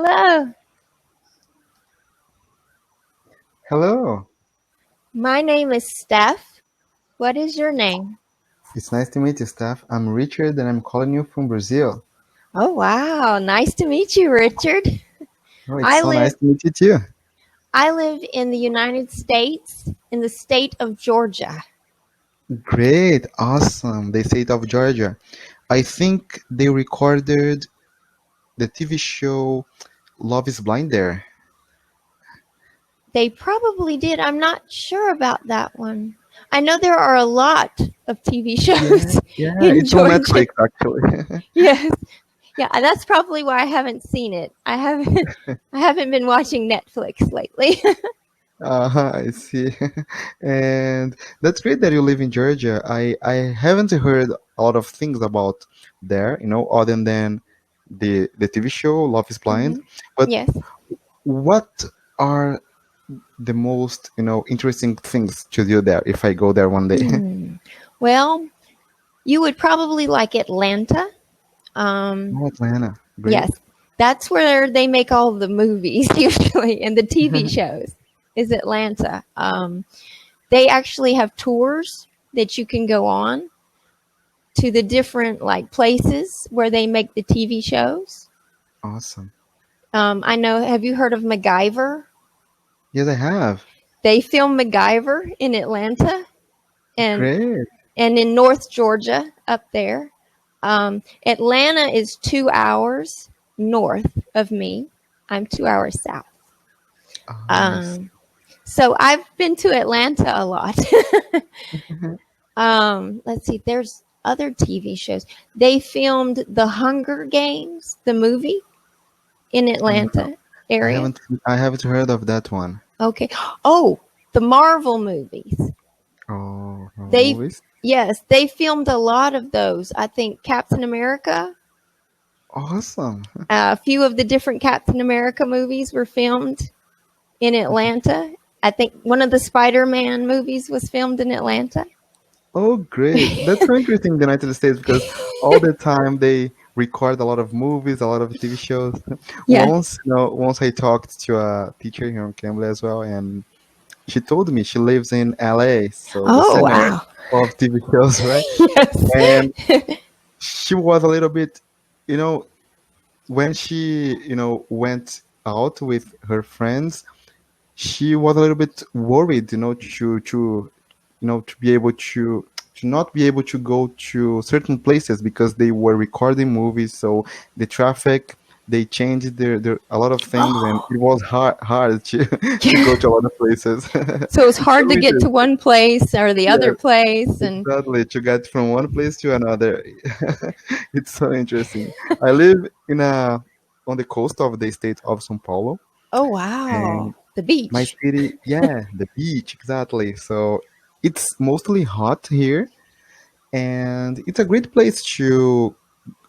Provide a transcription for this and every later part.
Hello, Hello, my name is Steph. What is your name? it's nice to meet you, Steph. I'm Richard and I'm calling you from Brazil. Oh, wow. Nice to meet you, Richard. Oh, it's I so nice live to meet you too. I live in the United States in the state of Georgia. Great, awesome. The state of Georgia. I think they recorded the TV show Love is Blind there. They probably did. I'm not sure about that one. I know there are a lot of TV Yeah, shows yeah, in it's on Georgia. Netflix actually. Yes. Yeah, that's probably why I haven't seen it. I haven't been watching Netflix lately. I see. And that's great that you live in Georgia. I haven't heard a lot of things about there, other than the TV show Love is Blind. hmm But Yes. what are the most, interesting things to do there if I go there one day? Hmm. Well, you would probably like Atlanta. Oh, Atlanta. Yes, Great. that's where they make all the movies usually and the TV shows is Atlanta. They actually have tours that you can go on to the different like places where they make the TV shows. Awesome. I know. Have you heard of MacGyver? Yes, I have. They film MacGyver in Atlanta and Great. and in North Georgia up there. Atlanta is 2 hours north of me. I'm 2 hours south. Oh, nice. Um, so I've been to Atlanta a lot. Let's see, there's other TV shows. They filmed The Hunger Games, the movie, in Oh, Atlanta I area. haven't I haven't heard of that one. Okay. Oh, the Marvel movies. Oh, They, movies. yes, they filmed a lot of those. I think Captain America, Awesome. a few of the different Captain America movies were filmed in Atlanta. I think one of the Spider-Man movies was filmed in Atlanta. Oh, great. That's so interesting in the United States because all the time they record a lot of movies, a lot of TV shows. Yeah. Once I talked to a teacher here on Cambly as well, and she told me she lives in LA, so the Oh, center wow. of TV shows, right? And Yes. she was a little bit, you know, when she, went out with her friends, she was a little bit worried, to be able to not be able to go to certain places because they were recording movies. So the traffic, they changed their a lot of things, and Oh, it was hard to to go yeah. to a lot of places. So it's It's hard so to get to interesting. one place or the Yeah, other place. And exactly. To get from one place to another, it's so interesting. I live in a on the coast of the state of São Paulo, oh, and wow. The my beach. city, yeah, the beach, exactly. So it's mostly hot here, and it's a great place to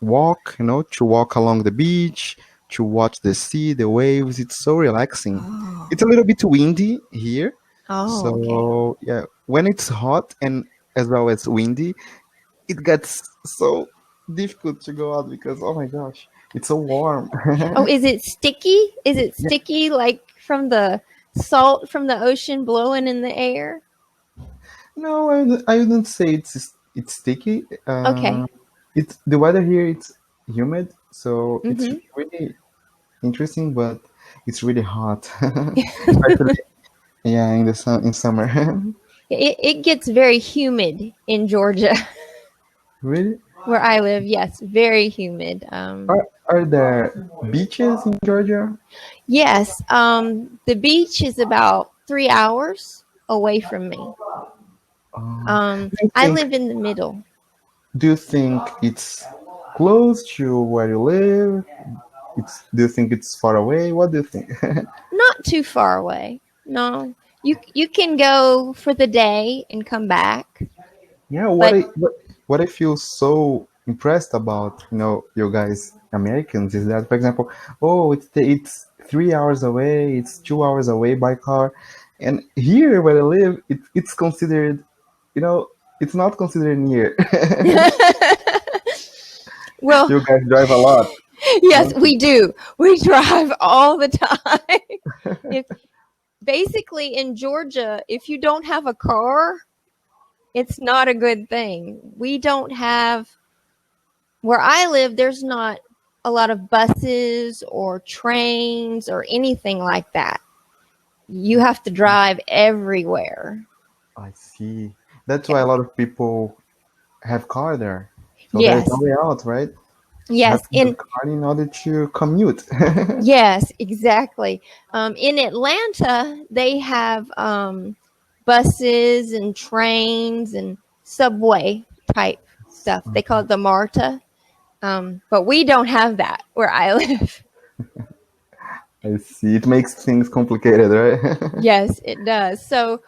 walk, to walk along the beach, to watch the sea, the waves. It's so relaxing. Oh, It's a little bit windy here, oh, okay. so yeah, when it's hot and as well as windy, it gets so difficult to go out because oh my gosh, it's so warm. Oh, is it sticky? Is it Yeah, sticky like from the salt from the ocean blowing in the air? no, I wouldn't say it's sticky. Okay. It's the weather here. It's humid, so it's Mm-hmm. really interesting, but it's really hot, especially yeah in the in summer. It gets very humid in Georgia Really? where I live. Yes, very humid. Are there beaches in Georgia? Yes, the beach is about 3 hours away from me. Do you I think live in the middle. it's close to where you live? Do you think it's far away? What do you think? Not too far away. No, you can go for the day and come back. Yeah, But what I feel so impressed about, you guys Americans is that, for example, oh, it's 3 hours away, it's 2 hours away by car, and here where I live, it's considered, you know, it's not considered near. well, You guys drive a lot. Yes, we do. We drive all the time. If basically in Georgia, if you don't have a car, it's not a good thing. We don't have, where I live, there's not a lot of buses or trains or anything like that. You have to drive everywhere. I see. That's why a lot of people have car there. So there's Yes. no way out, right? You Yes. have to have a car in order to commute. Yes, exactly. In Atlanta, they have buses and trains and subway type stuff. They call it the MARTA. But we don't have that where I live. I see. It makes things complicated, right? Yes, it does. So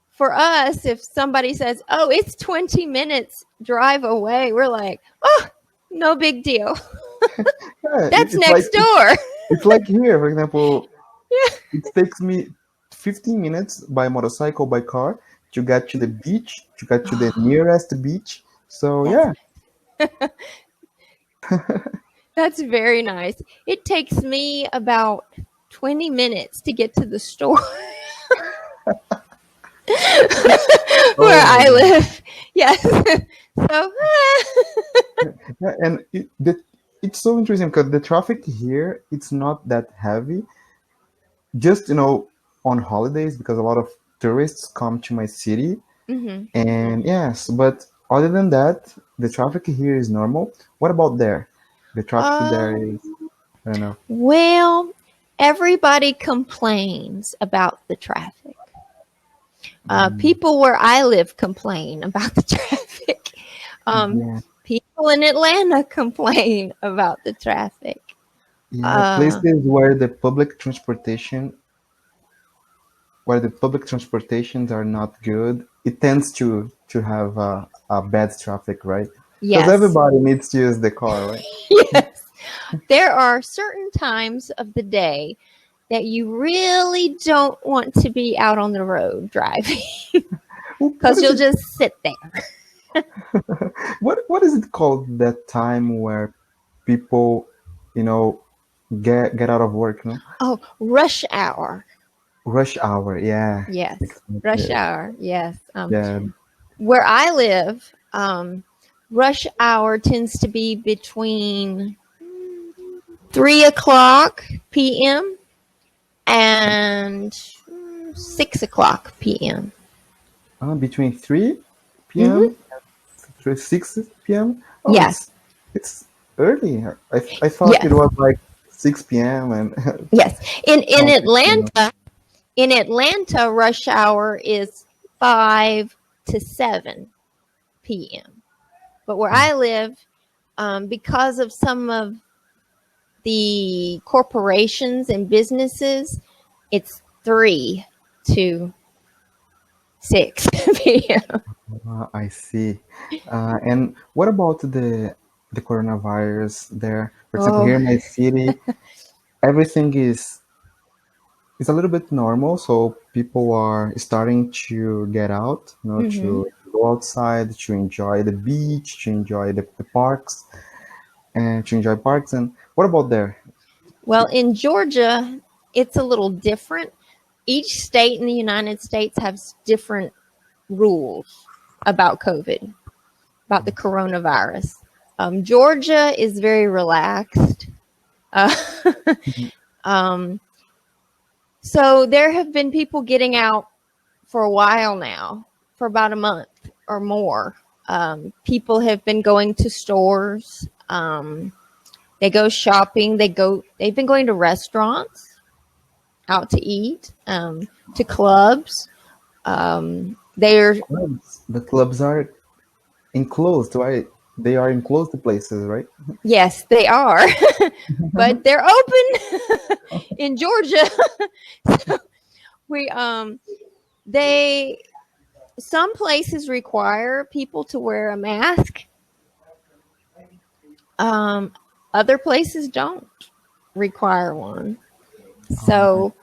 for us, if somebody says, "Oh, it's 20 minutes drive away," we're like, "Oh, no big deal. Yeah, That's it's like next door." it's like here, for example, Yeah. it takes me 15 minutes by motorcycle, by car, to get to the beach, to get to the nearest beach. So That's yeah, That's very nice. It takes me about 20 minutes to get to the store where oh, I live. Yes. So, yeah, and it's so interesting because the traffic here it's not that heavy. Just on holidays because a lot of tourists come to my city, mhm. and yes, but other than that, the traffic here is normal. What about there? The traffic there is, Um, I don't know. well, everybody complains about the traffic. Mm, People where I live complain about the traffic. yeah, People in Atlanta complain about the traffic. yeah, Uh, places where the public transportations are not good, it tends to have a bad traffic, right? Because yes. everybody needs to use the car, right? Yes. There are certain times of the day that you really don't want to be out on the road driving What because is you'll it? just sit there. What is it called? That time where people, you know, get out of work, no? Oh, rush hour. Rush hour, yeah. Yes. Rush Exactly. hour. Yes. Yeah. Where I live, rush hour tends to be between 3 o'clock p.m. and 6 o'clock p.m. Between 3 Mm-hmm. p.m. to 6 p.m. Oh, Yes. it's early. I thought it Yes. was like 6 p.m. and Yes. In oh, 6 p.m. Atlanta, rush hour is 5 to 7 p.m. But where I live, because of some of the corporations and businesses, it's 3 to 6 p.m. I see. And what about the coronavirus there? For example, Oh, here in my city, everything is a little bit normal. So people are starting to get out, hmm. to go outside, to enjoy the beach, to enjoy the parks, and to enjoy parks. And what about there? Well, in Georgia, it's a little different. Each state in the United States has different rules about COVID, about the coronavirus. Georgia is very relaxed. Uh, um, so there have been people getting out for a while now, for about a month or more. People have been going to stores. They go shopping. They've been going to restaurants, out to eat, to clubs. They're Clubs. The clubs are enclosed, right? They are enclosed places, right? Yes, they are, but they're open in Georgia. So we they some places require people to wear a mask. Um, Other places don't require one. Uh, So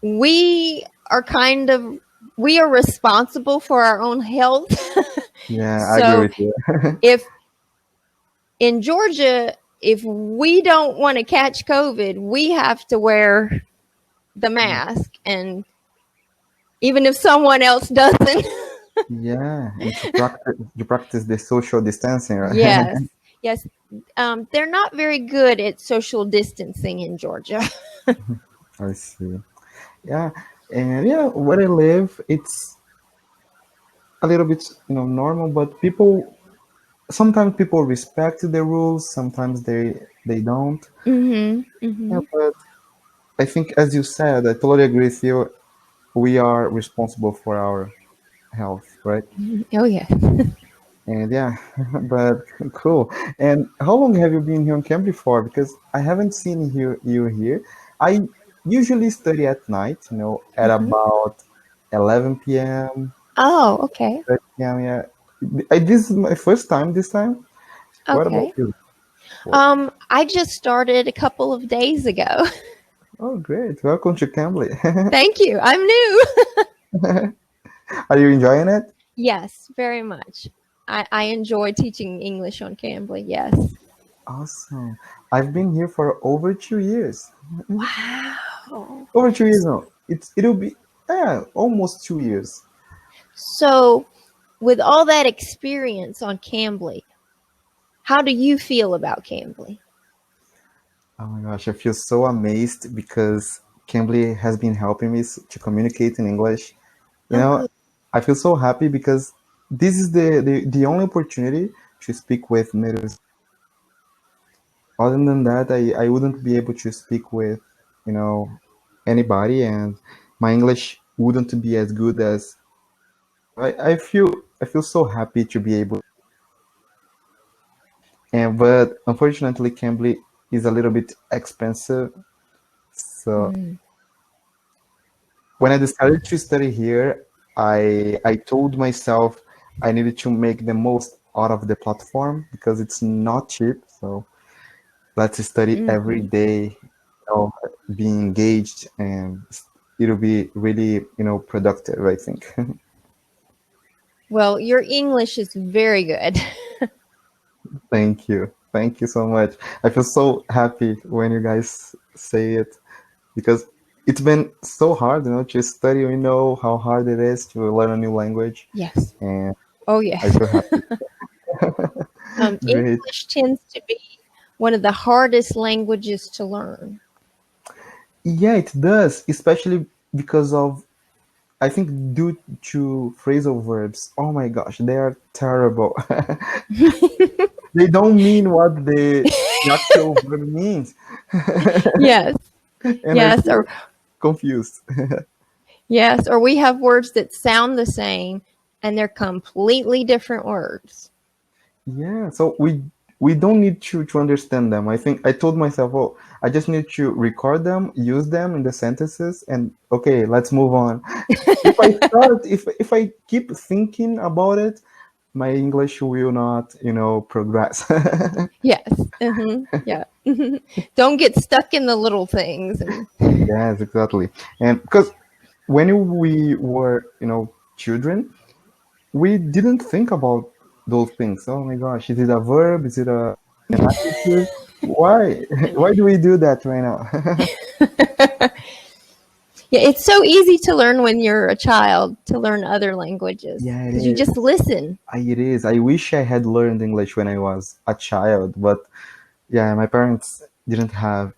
we are kind of we are responsible for our own health. yeah, I agree So with you. if in Georgia, if we don't want to catch COVID, we have to wear the mask. And even if someone else doesn't. Yeah, and to practice the social distancing, right? Yes. Yes. They're not very good at social distancing in Georgia. I see. Yeah, and yeah, where I live, it's a little bit, normal, but sometimes people respect the rules, sometimes they don't. Yeah, but I think, as you said, I totally agree with you. We are responsible for our health, right? Oh, yeah. And yeah, but cool. And how long have you been here on Cambly for? Because I haven't seen you here. I usually study at night, at about 11 p.m., Oh, okay. 30 p.m. Yeah, this is my first time this time. What about Okay. you? I just started a couple of days ago. Oh, great. Welcome to Cambly. Thank you. I'm new. Are you enjoying it? Yes, very much. I enjoy teaching English on Cambly. Yes. Awesome. I've been here for over 2 years. Wow. Over 2 years now. It'll be almost 2 years. So, with all that experience on Cambly, how do you feel about Cambly? Oh my gosh, I feel so amazed because Cambly has been helping me to communicate in English. You Oh, know, good. I feel so happy because this is the only opportunity to speak with native. Other than that, I wouldn't be able to speak with, you know, anybody, and my English wouldn't be as good as I feel so happy to be able. And but unfortunately, Cambly is a little bit expensive. So Mm. when I decided to study here, I told myself I needed to make the most out of the platform because it's not cheap. So let's study every Mm-hmm. day, be engaged, and it'll be really, productive, I think. Well, your English is very good. Thank you. Thank you so much. I feel so happy when you guys say it because it's been so hard, to study. We know how hard it is to learn a new language, Yes. and Oh, I yes. feel happy. Great. English tends to be one of the hardest languages to learn. Yeah, it does, especially because of, I think, due to phrasal verbs. Oh my gosh, they are terrible. They don't mean what the actual verb means, Yes. and I Yes. Or feel confused. yes. Or we have words that sound the same and they're completely different words. Yeah, so we don't need to understand them. I think I told myself, oh, I just need to record them, use them in the sentences, and okay, let's move on. If I keep thinking about it, my English will not, progress. Yes. Yeah. Don't get stuck in the little things. And Yes, exactly. And because when we were, children, we didn't think about those things. Oh my gosh, is it a verb? Is it an adjective? Why? Why do we do that right now? yeah, it's so easy to learn when you're a child to learn other languages Yeah, it because you is. just listen. It is. I wish I had learned English when I was a child, but yeah, my parents didn't have,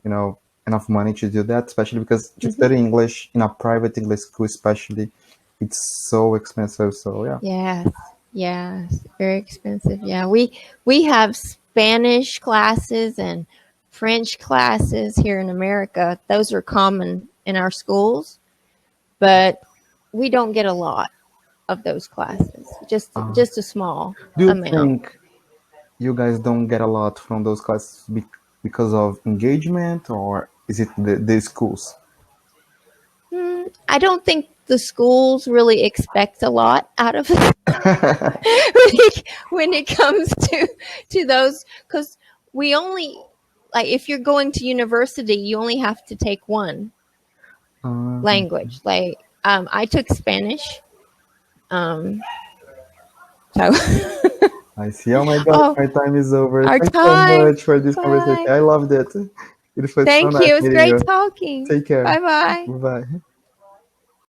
enough money to do that, especially because to Hmm. study English in a private English school, especially, it's so expensive. So yeah. Yes. Yes. Very expensive. Yeah. We have Spanish classes and French classes here in America. Those are common in our schools, but we don't get a lot of those classes. Uh, Just a small do you amount. think you guys don't get a lot from those classes because of engagement, or is it the schools? I don't think the schools really expect a lot out of us when it comes to those, because we only, like, if you're going to university, you only have to take one Um, language. Like, I took Spanish, um, so I see. Oh my God, Oh, my time is over. our Thanks so time. much for this conversation. Bye. I loved it. It was so Thank nice you. It was meeting great you. talking. Take care. Bye bye. Bye.